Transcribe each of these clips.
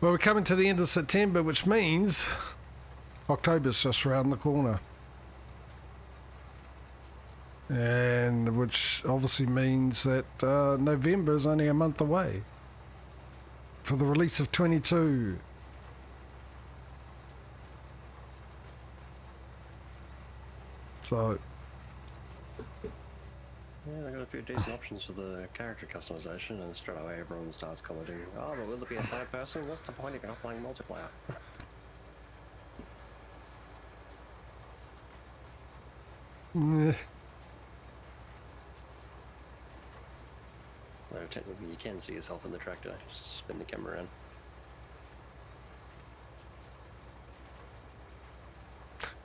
Well, we're coming to the end of September, which means October's just around the corner. And which obviously means that November is only a month away for the release of 22. So yeah, they got a few decent options for the character customization, and straight away everyone starts commenting, oh, but will there be a third person? What's the point of playing multiplayer? Though technically you can see yourself in the tractor, just spin the camera around.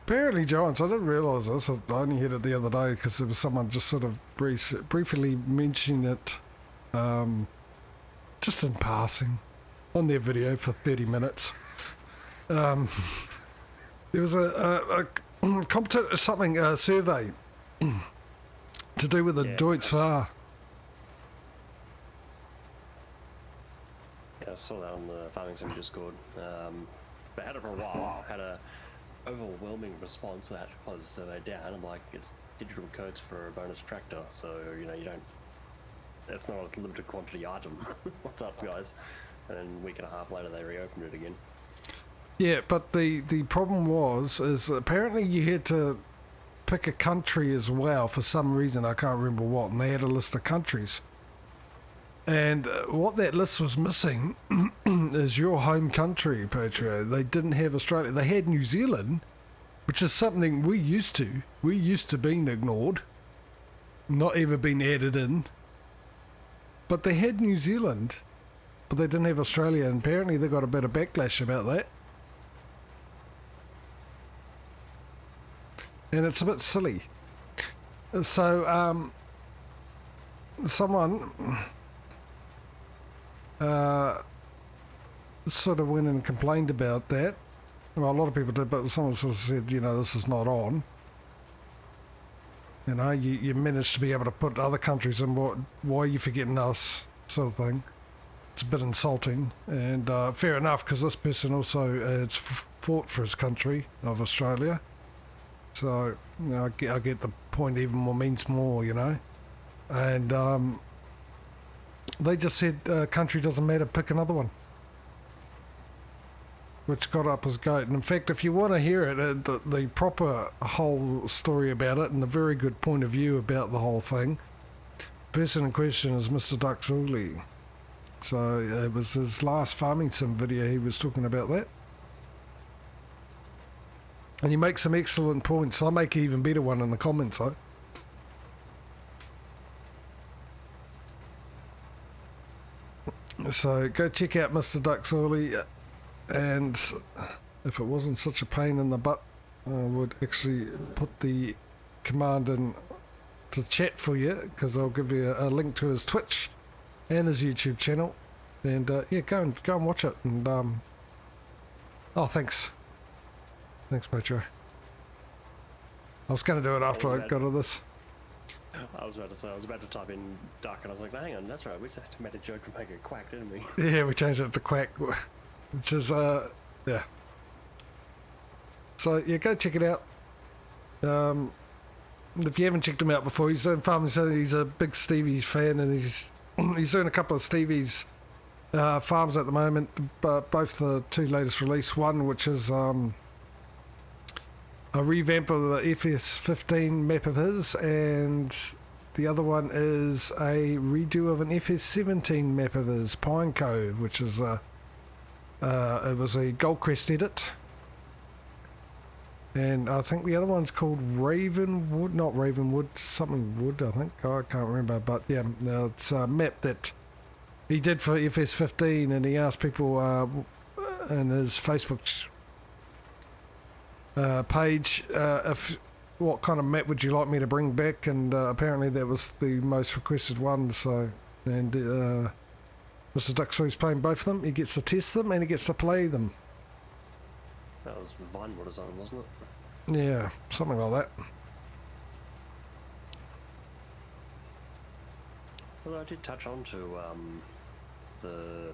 Apparently, Giants, I didn't realise this, I only heard it the other day because there was someone just sort of briefly mentioning it just in passing on their video for 30 minutes. There was a survey to do with the Deutsche Fahr. Yeah, I saw that on the Farming Sim Discord. They had it for a while, had a overwhelming response. They had to close the survey down. I'm like, it's digital codes for a bonus tractor, so you know, you don't, that's not a limited quantity item. What's up, guys? And then a week and a half later they reopened it again. Yeah, but the problem is apparently you had to pick a country as well for some reason, I can't remember what, and they had a list of countries. And what that list was missing is your home country, Patrio. They didn't have Australia. They had New Zealand, which is something we used to. We used to being ignored, not ever been added in. But they had New Zealand, but they didn't have Australia, and apparently they got a bit of backlash about that. And it's a bit silly. So, someone sort of went and complained about that. Well, a lot of people did, but someone sort of said, you know, this is not on. You know, you managed to be able to put other countries in, why are you forgetting us, sort of thing. It's a bit insulting, and fair enough, because this person also has fought for his country of Australia. So, you know, I get the point, even more means more, you know. And they just said country doesn't matter, pick another one. Which got up as goat. And in fact, if you want to hear it, the proper whole story about it and a very good point of view about the whole thing, the person in question is Mr. Duxuli. So it was his last Farming Sim video, he was talking about that. And he makes some excellent points. I'll make an even better one in the comments though. So go check out Mr. Duxuli, and if it wasn't such a pain in the butt, I would actually put the command in to chat for you, because I'll give you a link to his Twitch and his YouTube channel, and yeah, go and watch it. And oh, thanks Patrio. I was going to do it after I got to this. I was about to say, I was about to type in duck, and I was like, no, hang on, that's right, we made a joke to make it quack, didn't we? Yeah, we changed it to quack, which is, yeah. So, yeah, go check it out. If you haven't checked him out before, he's doing Farming Sim. He's a big Stevie's fan, and he's doing a couple of Stevie's farms at the moment, but both the two latest release, one which is a revamp of the FS19 map of his, and the other one is a redo of an FS17 map of his, Pine Cove, which is it was a Goldcrest edit, and I think the other one's called Ravenwood, not Ravenwood, something Wood, I think, I can't remember, but yeah, it's a map that he did for FS15, and he asked people in his Facebook page if what kind of map would you like me to bring back, and apparently that was the most requested one. So, and Mr. Duxley's playing both of them. He gets to test them and he gets to play them. That was Vinewood or something, wasn't it? Yeah, something like that. Well, I did touch on to the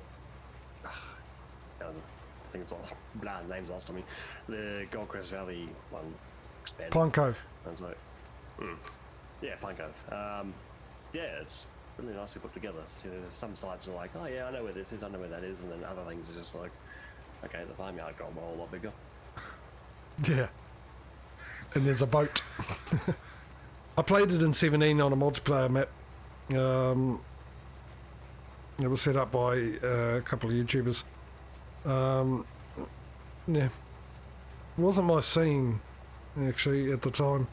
think it's lost. Blah, name's lost on me. The Gold Crest Valley one expanded. Pine Cove. I was like, yeah, Pine Cove. Yeah, it's really nicely put together. So, some sites are like, oh yeah, I know where this is, I know where that is, and then other things are just like, okay, the farmyard got a whole lot bigger. Yeah. And there's a boat. I played it in 17 on a multiplayer map. It was set up by a couple of YouTubers. Yeah. It wasn't my scene, actually, at the time.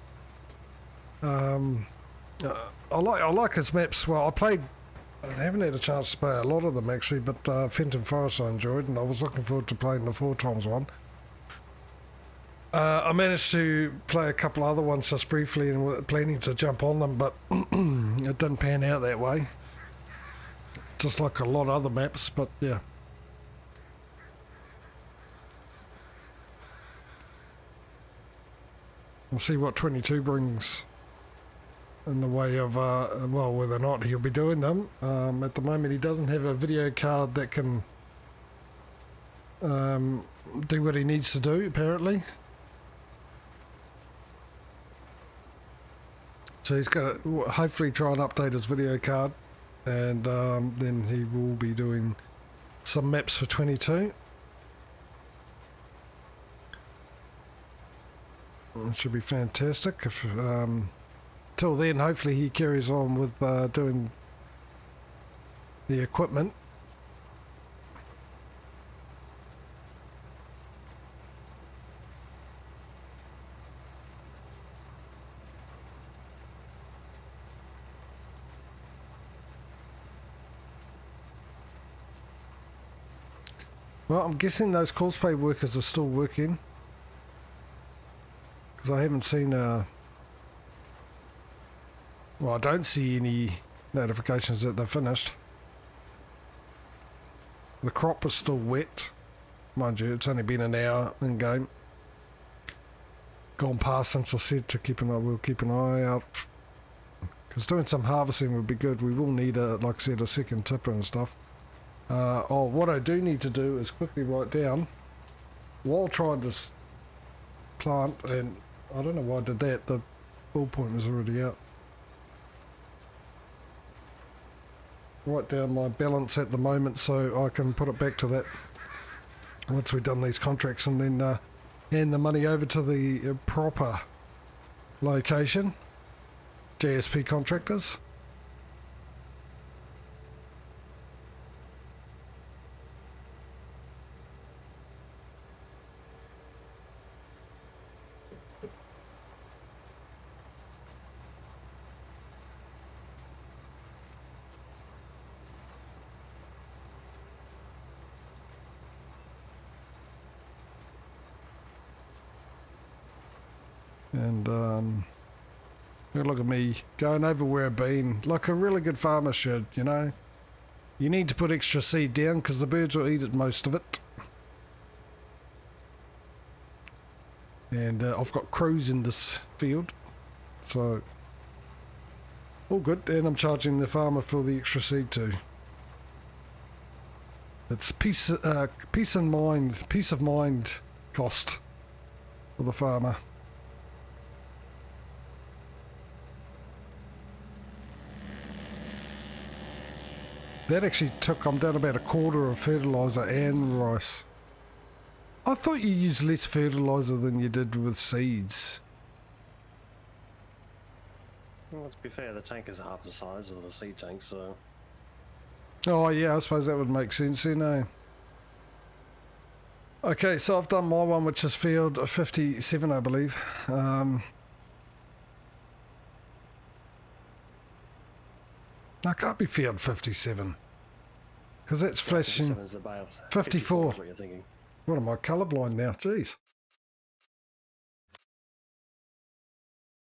I like his maps. Well, I haven't had a chance to play a lot of them, actually, but Fenton Forest I enjoyed, and I was looking forward to playing the 4x one. I managed to play a couple other ones just briefly and were planning to jump on them, but it didn't pan out that way. Just like a lot of other maps, but yeah. We'll see what 22 brings in the way of, well, whether or not he'll be doing them. At the moment he doesn't have a video card that can do what he needs to do, apparently. So he's going to hopefully try and update his video card, and then he will be doing some maps for 22. It should be fantastic. If till then, hopefully he carries on with doing the equipment. Well, I'm guessing those cosplay workers are still working, because I haven't seen well, I don't see any notifications that they're finished. The crop is still wet, mind you. It's only been an hour in game. Gone past since I said to keep an eye. We'll keep an eye out, because doing some harvesting would be good. We will need like I said, a second tipper and stuff. Oh, what I do need to do is quickly write down while trying this plant, and I don't know why I did that. The ballpoint was already out. Write down my balance at the moment so I can put it back to that once we've done these contracts, and then hand the money over to the proper location, JSP contractors. And look at me going over where I've been, like a really good farmer should, you know. You need to put extra seed down because the birds will eat it, most of it. And I've got crows in this field, so all good. And I'm charging the farmer for the extra seed too. It's peace of mind cost for the farmer. That actually took, I'm down about a quarter of fertiliser and rice. I thought you used less fertiliser than you did with seeds. Well, to be fair, the tank is half the size of the seed tank, so... Oh yeah, I suppose that would make sense then, eh? Okay, so I've done my one, which is field 57, I believe. No, it can't be field 57. Because that's flashing 54. What you're thinking. What am I, colourblind now? Jeez.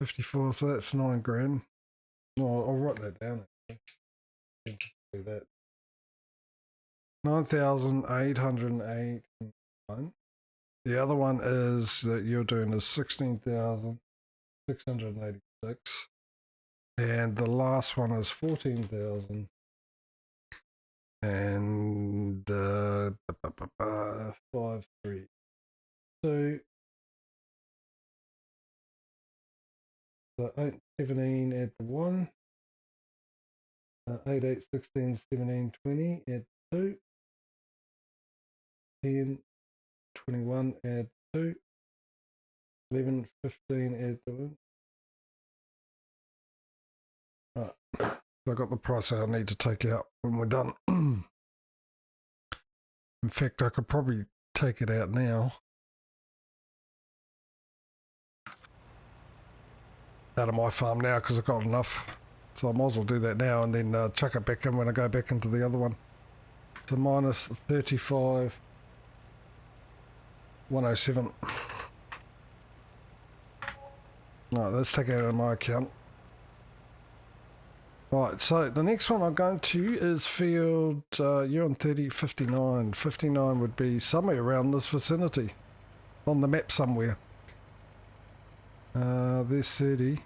54, so that's 9 grand. No, I'll write that down. Do that. 9,889. The other one is that you're doing is 16,686. And the last one is 14,000. And 5 8, 17, add the 1. 8, 8, 16, 17, 20, add 2. 10, 21, add 2. 11, 15, add the 1. Right. So I got the price I need to take out when we're done. In fact, I could probably take it out now. Out of my farm now because I've got enough. So I might as well do that now and then chuck it back in when I go back into the other one. So minus 35, 107. No, let's take it out of my account. Right, so the next one I'm going to is field, you're on 30, 59. 59 would be somewhere around this vicinity. On the map somewhere. There's 30.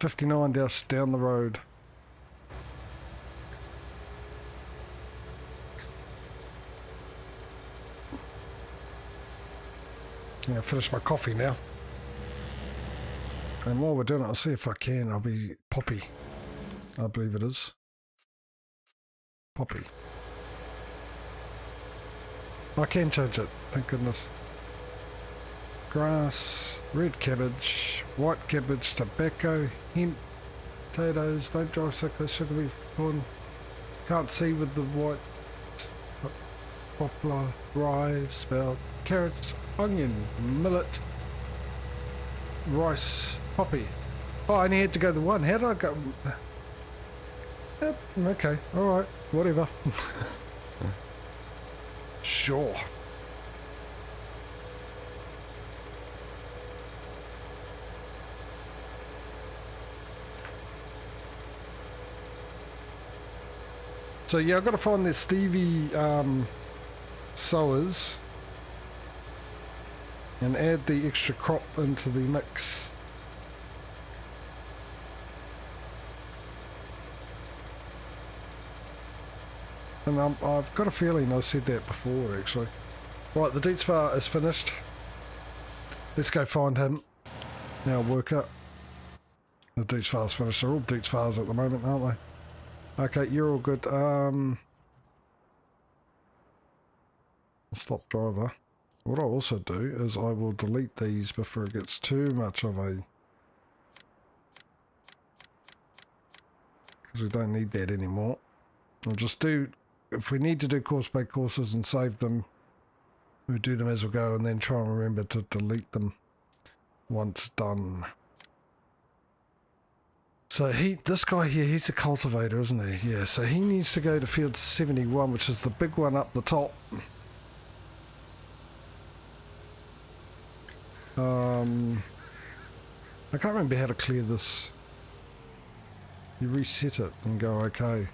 59 just down the road. Yeah, finish my coffee now. And while we're doing it, I'll see if I can. I'll be Poppy. I believe it is. Poppy. I can change it, thank goodness. Grass, red cabbage, white cabbage, tobacco, hemp, potatoes, don't drive cyclists, sugar beet, corn. Can't see with the white, poplar, rye, sprout, carrots, onion, millet, rice, poppy. Oh, I only had to go the one. How did I go? Okay, alright, whatever. Sure. So yeah, I've got to find the Stevie sowers and add the extra crop into the mix. And I've got a feeling I said that before actually. Right, the Dietz Far is finished. Let's go find him. Now worker. The Dietz Far's finished. They're all Dietz Fars at the moment, aren't they? Okay, you're all good. Stop driver. What I'll also do is I will delete these before it gets too much of a... because we don't need that anymore. I'll just do... if we need to do course by courses and save them, we do them as we go and then try and remember to delete them once done. So this guy here, he's a cultivator, isn't he? Yeah, so he needs to go to field 71, which is the big one up the top. I can't remember how to clear this. You reset it and go okay.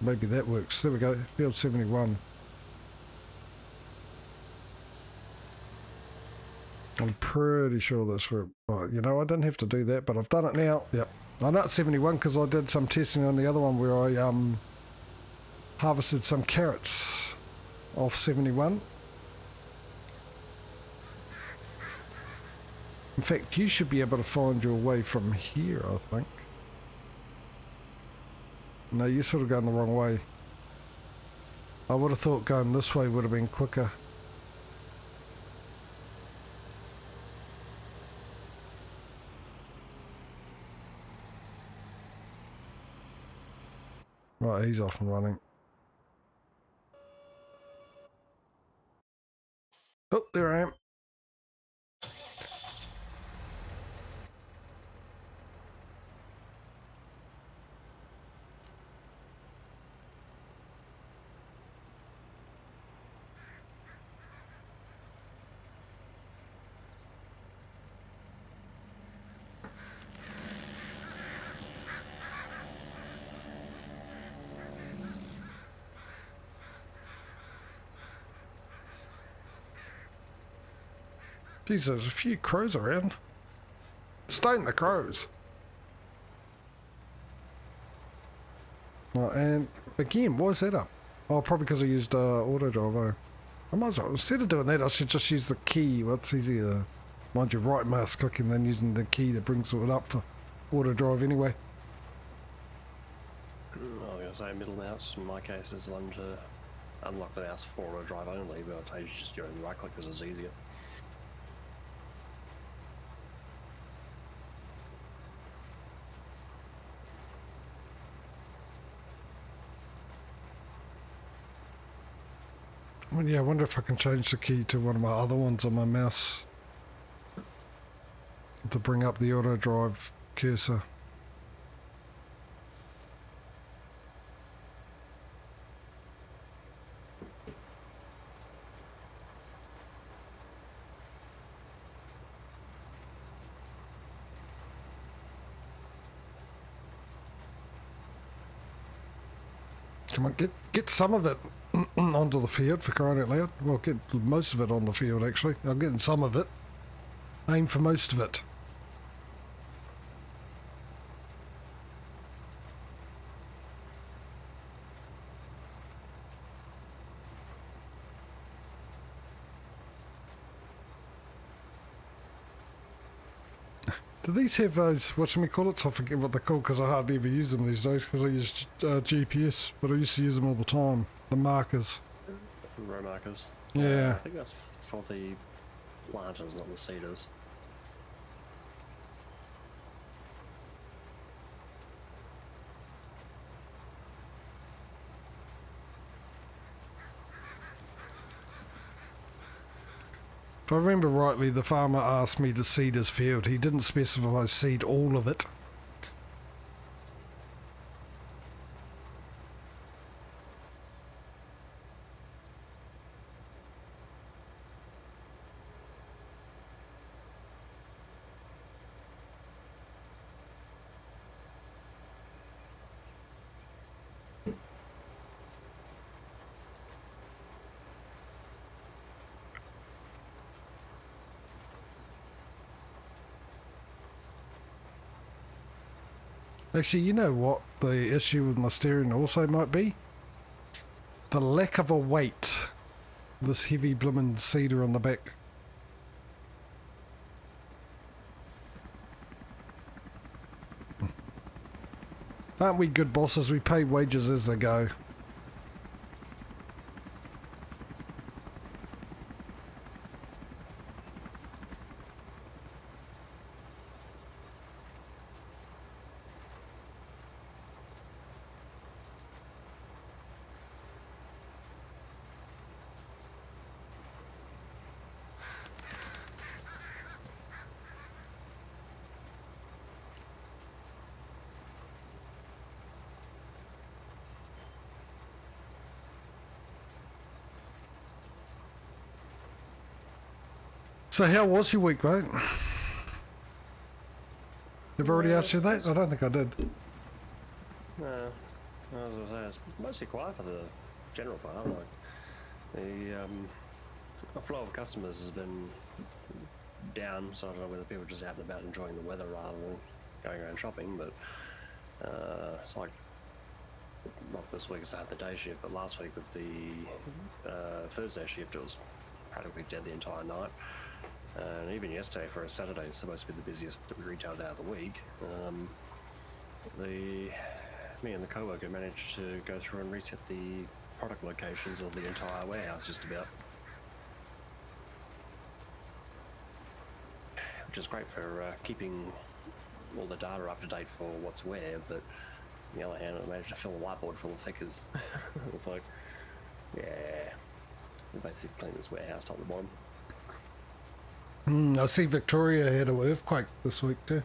Maybe that works. There we go, field 71. I'm pretty sure that's where... oh, you know, I didn't have to do that, but I've done it now. Yep. I know it's 71 because I did some testing on the other one where I harvested some carrots off 71. In fact, you should be able to find your way from here, I think. No, you're sort of going the wrong way. I would have thought going this way would have been quicker. Right, he's off and running. Oh, there I am. Geez, there's a few crows around. Stone the crows. Oh, and again, why is that up? Oh, probably because I used auto drive. I might as well, instead of doing that, I should just use the key. What's easier? Mind you, right mouse clicking, then using the key that brings it up for auto drive anyway. I was going to say middle mouse in my case is the one to unlock the mouse for auto drive only, but I'll tell you just doing right click because it's easier. I mean, yeah, I wonder if I can change the key to one of my other ones on my mouse to bring up the auto drive cursor. Come on, get some of it onto the field, for crying out loud. Well, get most of it on the field, actually. I'm getting some of it. Aim for most of it. Do these have those, whatchamacallits? I forget what they're called because I hardly ever use them these days because I use GPS, but I used to use them all the time. The markers. Row markers. Yeah. I think that's for the planters, not the seeders. If I remember rightly, the farmer asked me to seed his field. He didn't specify seed all of it. Actually, you know what the issue with my steering also might be? The lack of a weight. This heavy blimmin' seeder on the back. Aren't we good bosses? We pay wages as they go. So how was your week, mate? Have I already asked you that? I don't think I did. No, as I say, it's mostly quiet for the general part. Like the flow of customers has been down, so I don't know whether people are just out and about enjoying the weather rather than going around shopping. But it's like not this week, I had the day shift, but last week with the Thursday shift, it was practically dead the entire night. And even yesterday for a Saturday, it's supposed to be the busiest retail day of the week. Me and the co-worker managed to go through and reset the product locations of the entire warehouse just about. Which is great for keeping all the data up to date for what's where, but on the other hand, I managed to fill a whiteboard full of thickers. It's like, yeah, we basically cleaned this warehouse top to bottom. I see Victoria had an earthquake this week too.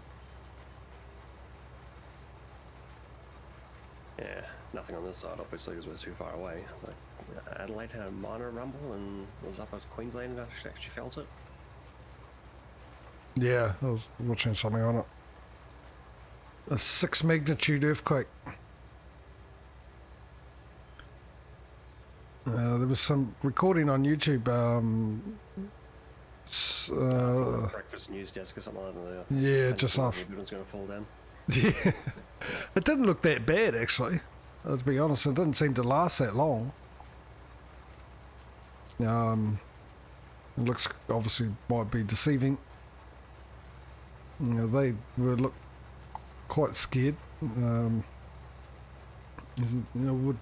Yeah, nothing on this side, obviously, because we're too far away. Like, Adelaide had a minor rumble, and was up as Queensland actually felt it. Yeah, I was watching something on it. A 6 magnitude earthquake. There was some recording on YouTube. Breakfast news desk or something like that. Yeah, just off. The building's going to fall down. Yeah, it didn't look that bad actually. To be honest, it didn't seem to last that long. It looks obviously might be deceiving. You know, they look quite scared. Would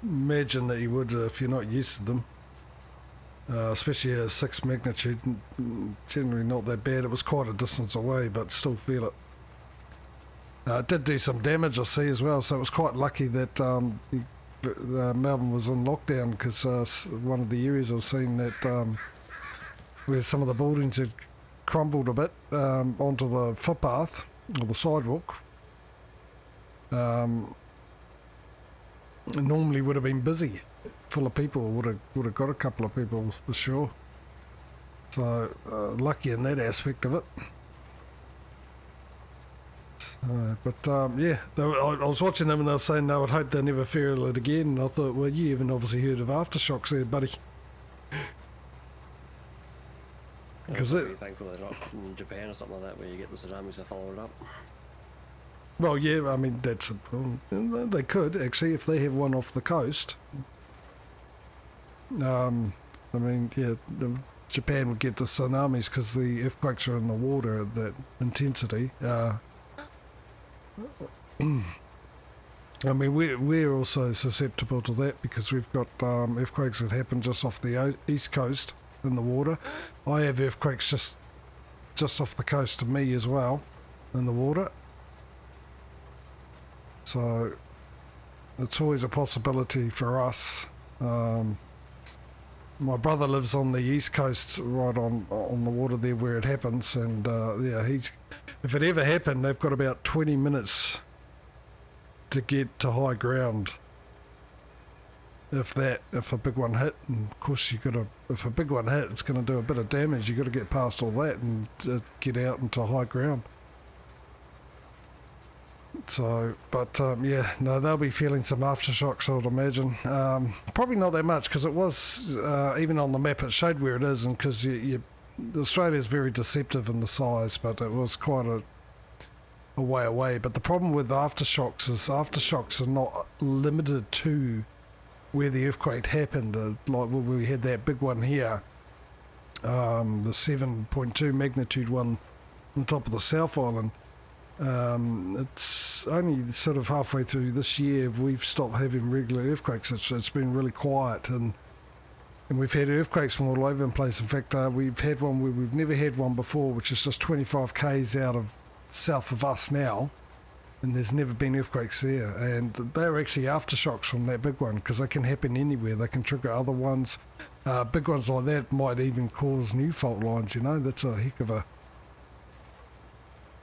imagine that you would if you're not used to them. Especially at 6 magnitude, generally not that bad. It was quite a distance away, but still feel it. It did do some damage, I see, as well, so it was quite lucky that Melbourne was in lockdown, because one of the areas I was seeing that where some of the buildings had crumbled a bit onto the footpath, or the sidewalk, normally would have been busy, full of people, would have got a couple of people for sure. So lucky in that aspect of it. Yeah, I was watching them and they were saying they would hope they never feel it again, and I thought, well, you haven't obviously heard of aftershocks there, buddy. Because I'm thankful they're not in Japan or something like that, where you get the tsunamis to follow it up. Well, yeah, I mean, they could, actually, if they have one off the coast. I mean, yeah, Japan would get the tsunamis because the earthquakes are in the water at that intensity. I mean, we're also susceptible to that because we've got earthquakes that happen just off the east coast in the water. I have earthquakes just off the coast to me as well in the water. So it's always a possibility for us. My brother lives on the east coast, right on the water there where it happens, and yeah, if it ever happened, they've got about 20 minutes to get to high ground. If a big one hit, and of course if a big one hit, it's going to do a bit of damage. You got to get past all that and get out into high ground. So, but yeah, no, they'll be feeling some aftershocks, I would imagine. Probably not that much, because it was even on the map it showed where it is, and because Australia is very deceptive in the size, but it was quite a way away. But the problem with aftershocks is aftershocks are not limited to where the earthquake happened. Like we had that big one here, the 7.2 magnitude one on top of the South Island. It's only sort of halfway through this year we've stopped having regular earthquakes. It's been really quiet, and we've had earthquakes from all over the place. In fact, we've had one where we've never had one before, which is just 25 k's out of south of us now, and there's never been earthquakes there, and they're actually aftershocks from that big one, because they can happen anywhere. They can trigger other ones. Big ones like that might even cause new fault lines. That's a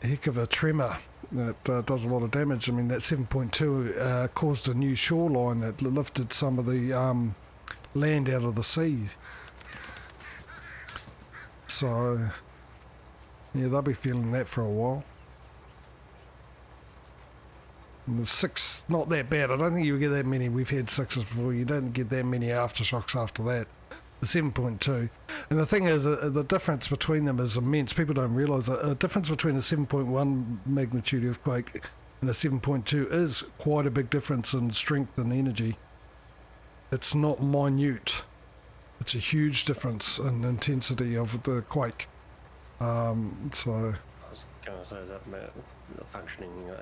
heck of a tremor that does a lot of damage. I mean, that 7.2 caused a new shoreline that lifted some of the land out of the sea. So yeah, they'll be feeling that for a while. And the 6, not that bad. I don't think you get that many. We've had 6s before. You don't get that many aftershocks after that. The 7.2. And the thing is, the difference between them is immense. People don't realise that a difference between a 7.1 magnitude earthquake and a 7.2 is quite a big difference in strength and energy. It's not minute. It's a huge difference in intensity of the quake. So I was going to say, is that functioning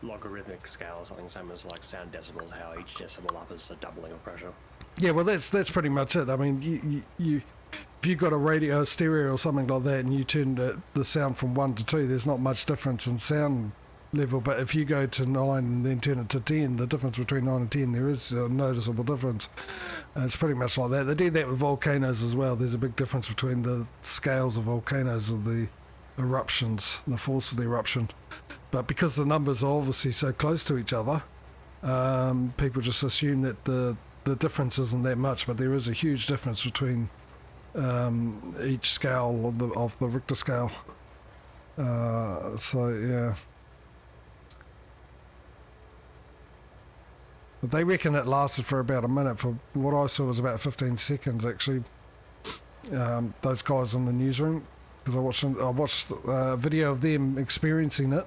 logarithmic scale or something, same as like sound decibels, how each decibel up is a doubling of pressure? Yeah, well, that's pretty much it. I mean, you if you got a radio, stereo or something like that, and you turn the sound from 1 to 2, there's not much difference in sound level. But if you go to 9 and then turn it to 10, the difference between 9 and 10, there is a noticeable difference. It's pretty much like that. They do that with volcanoes as well. There's a big difference between the scales of volcanoes, of the eruptions, the force of the eruption. But because the numbers are obviously so close to each other, people just assume that the difference isn't that much, but there is a huge difference between each scale of the Richter scale. So yeah, but they reckon it lasted for about a minute. For what I saw was about 15 seconds actually. Those guys in the newsroom, because I watched a video of them experiencing it,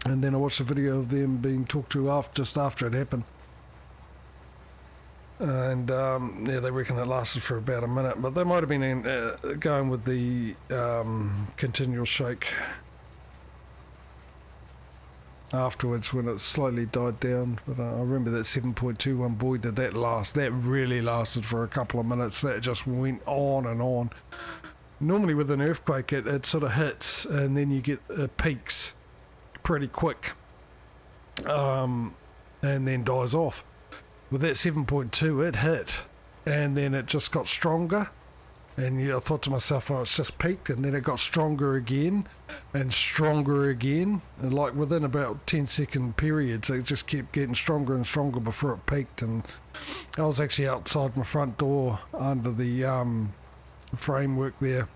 and then I watched a video of them being talked to just after it happened. And yeah, they reckon it lasted for about a minute, but they might have been going with the continual shake afterwards when it slowly died down. But I remember that 7.21, boy did that last. That really lasted for a couple of minutes. That just went on and on. Normally with an earthquake it sort of hits and then you get peaks pretty quick, and then dies off. With that 7.2 it hit and then it just got stronger, and I thought to myself, oh, it's just peaked, and then it got stronger again and stronger again, and like within about 10-second periods it just kept getting stronger and stronger before it peaked. And I was actually outside my front door under the framework there,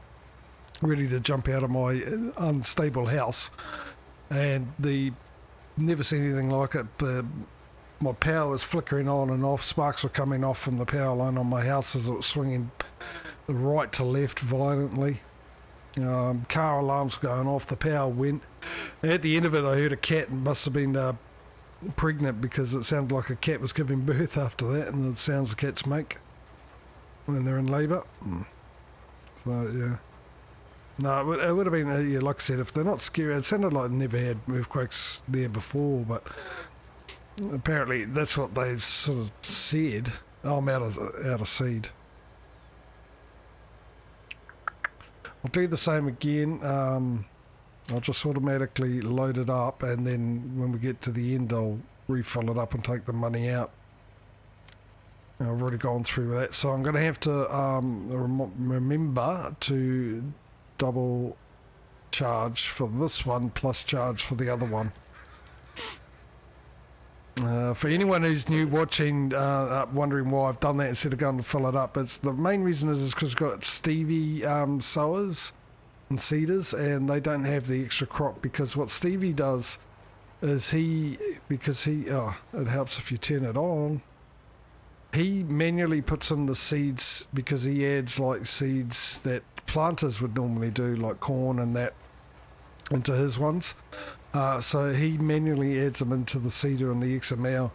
ready to jump out of my unstable house, and never seen anything like it. My power was flickering on and off, sparks were coming off from the power line on my house as it was swinging right to left violently. Car alarms were going off, the power went. At the end of it I heard a cat, and must have been pregnant, because it sounded like a cat was giving birth after that, and the sounds the cats make when they're in labour. So yeah. No, it would have been, yeah, like I said, if they're not scary, it sounded like they never had earthquakes there before, but apparently that's what they've sort of said. Oh, I'm out of seed. I'll do the same again. I'll just automatically load it up, and then when we get to the end I'll refill it up and take the money out. I've already gone through that, so I'm going to have to remember to double charge for this one plus charge for the other one. For anyone who's new watching, wondering why I've done that instead of going to fill it up, it's the main reason is because we've got Stevie sowers and seeders, and they don't have the extra crop, because what Stevie does is it helps if you turn it on. He manually puts in the seeds, because he adds like seeds that planters would normally do, like corn and that, into his ones. So he manually adds them into the seeder and the XML,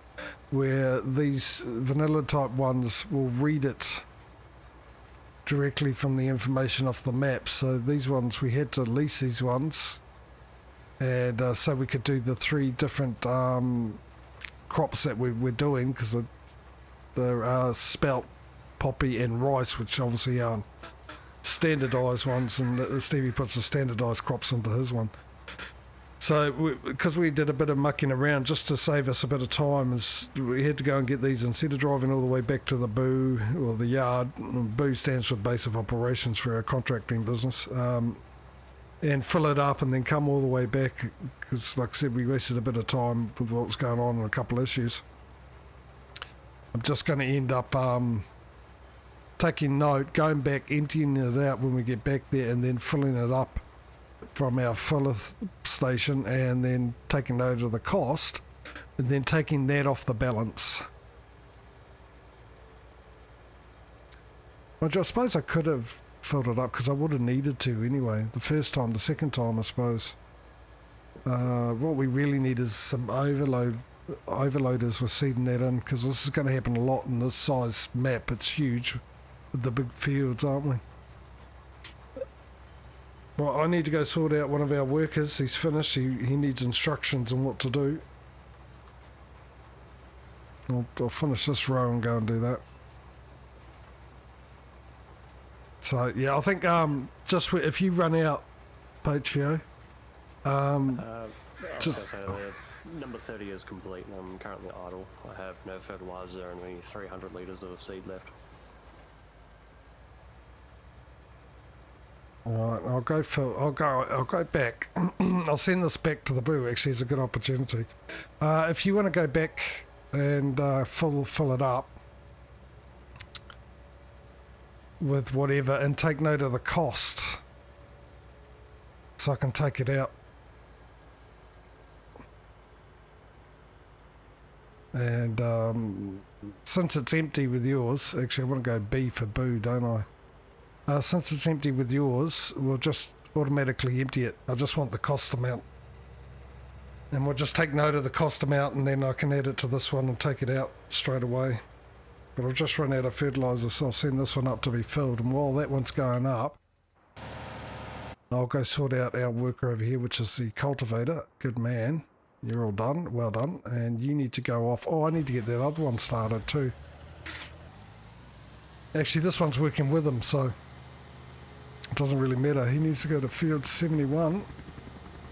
where these vanilla type ones will read it directly from the information off the map. So these ones, we had to lease these ones, and so we could do the 3 different crops that we're doing, because they're spelt, poppy and rice, which obviously aren't standardised ones, and Stevie puts the standardised crops into his one. So because we did a bit of mucking around just to save us a bit of time, we had to go and get these instead of driving all the way back to the boo, or the yard. Boo stands for base of operations for our contracting business, and fill it up and then come all the way back, because like I said, we wasted a bit of time with what was going on and a couple of issues. I'm just going to end up taking note, going back, emptying it out when we get back there, and then filling it up from our filler station, and then taking note of the cost, and then taking that off the balance. Which I suppose I could have filled it up, because I would have needed to anyway. The first time, the second time, I suppose. What we really need is some overloaders with seeding that in, because this is going to happen a lot in this size map. It's huge with the big fields, aren't we? Well, I need to go sort out one of our workers. He's finished. He needs instructions on what to do. I'll finish this row and go and do that. So yeah, I think just if you run out, Patrio. Number 30 is complete, and I'm currently idle. I have no fertilizer and only 300 litres of seed left. Alright, I'll go back. I'll send this back to the boo. Actually, it's a good opportunity. If you want to go back and fill it up with whatever, and take note of the cost, so I can take it out. And since it's empty with yours, actually I want to go B for boo, don't I? Since it's empty with yours, we'll just automatically empty it. I just want the cost amount. And we'll just take note of the cost amount, and then I can add it to this one and take it out straight away. But I've just run out of fertiliser, so I'll send this one up to be filled. And while that one's going up, I'll go sort out our worker over here, which is the cultivator. Good man. You're all done. Well done. And you need to go off. Oh, I need to get that other one started too. Actually, this one's working with him, so it doesn't really matter. He needs to go to field 71.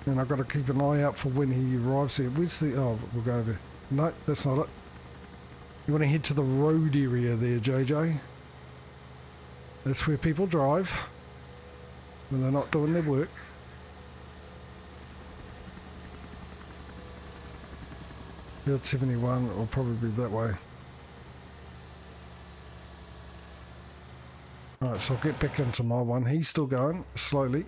And I've got to keep an eye out for when he arrives there. Where's the... Oh, we'll go over... No, that's not it. You want to head to the road area there, JJ. That's where people drive when they're not doing their work. Field 71 will probably be that way. Alright, so I'll get back into my one. He's still going, slowly.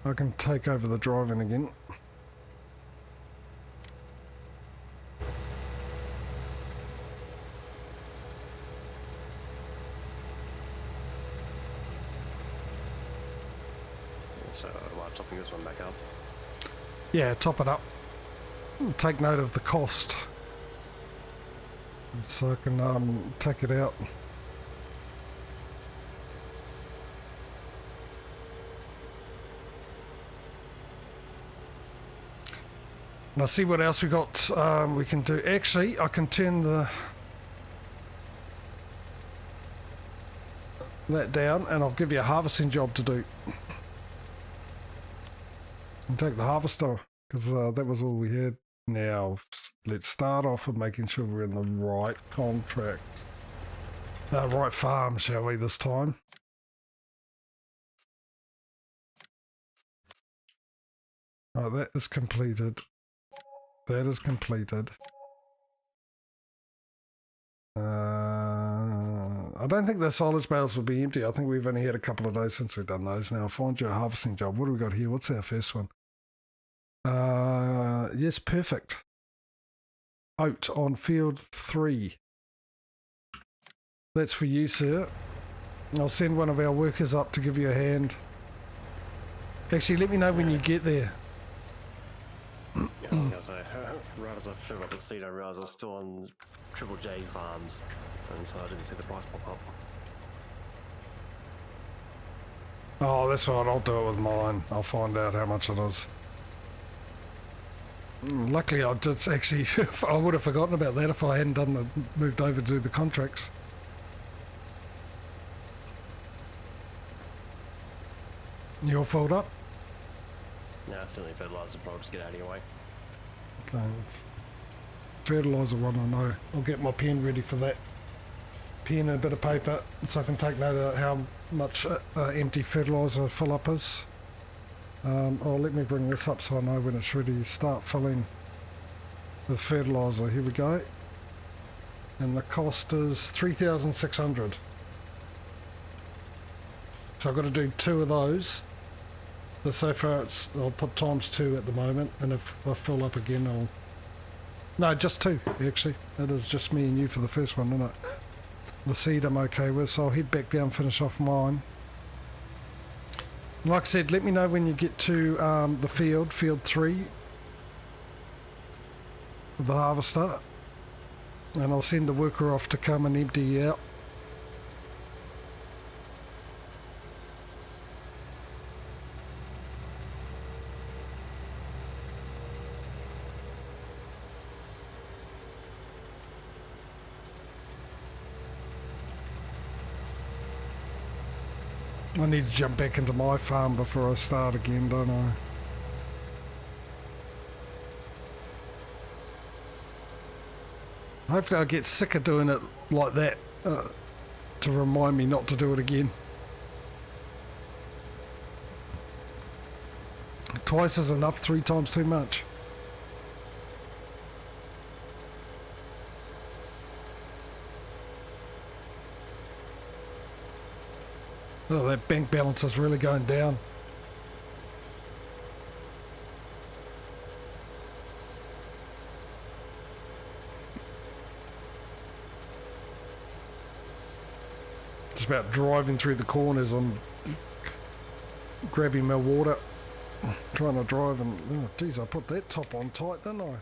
I can take over the driving again. So, am I topping this one back up? Yeah, top it up. Take note of the cost, so I can take it out. And I'll see what else we got. We can do. Actually, I can turn that down, and I'll give you a harvesting job to do. And take the harvester, because that was all we had. Now, let's start off with making sure we're in the right contract. Right farm, shall we, this time? Oh, that is completed. That is completed. I don't think the silage bales will be empty. I think we've only had a couple of days since we've done those. Now, I'll find you a harvesting job. What do we got here? What's our first one? Yes, perfect. Oat on field 3. That's for you, sir. I'll send one of our workers up to give you a hand. Actually, let me know when you get there. Yeah, I was gonna say, right as I filled up the seed, I realised I was still on Triple J farms, and so I didn't see the price pop up. Oh, that's right, I'll do it with mine. I'll find out how much it is. Luckily, I did actually, I would have forgotten about that if I hadn't moved over to do the contracts. You all filled up? No, I still need fertiliser, but I'll just get out of your way. Okay. Fertiliser one, I know. I'll get my pen ready for that. Pen and a bit of paper, so I can take note of how much empty fertiliser fill up is. Oh, let me bring this up so I know when it's ready to start filling with fertiliser. Here we go. And the cost is 3,600. So I've got to do 2 of those. So far I'll put ×2 at the moment, and if I fill up again I'll... No, just 2 actually. It is just me and you for the first one, isn't it? The seed I'm okay with, so I'll head back down and finish off mine. Like I said, let me know when you get to the field 3, with the harvester, and I'll send the worker off to come and empty you out. I need to jump back into my farm before I start again, don't I? Hopefully I'll get sick of doing it like that to remind me not to do it again. Twice is enough, 3 times too much. Oh, that bank balance is really going down. Just about driving through the corners, I'm grabbing my water, trying to drive, and oh geez, I put that top on tight, didn't I?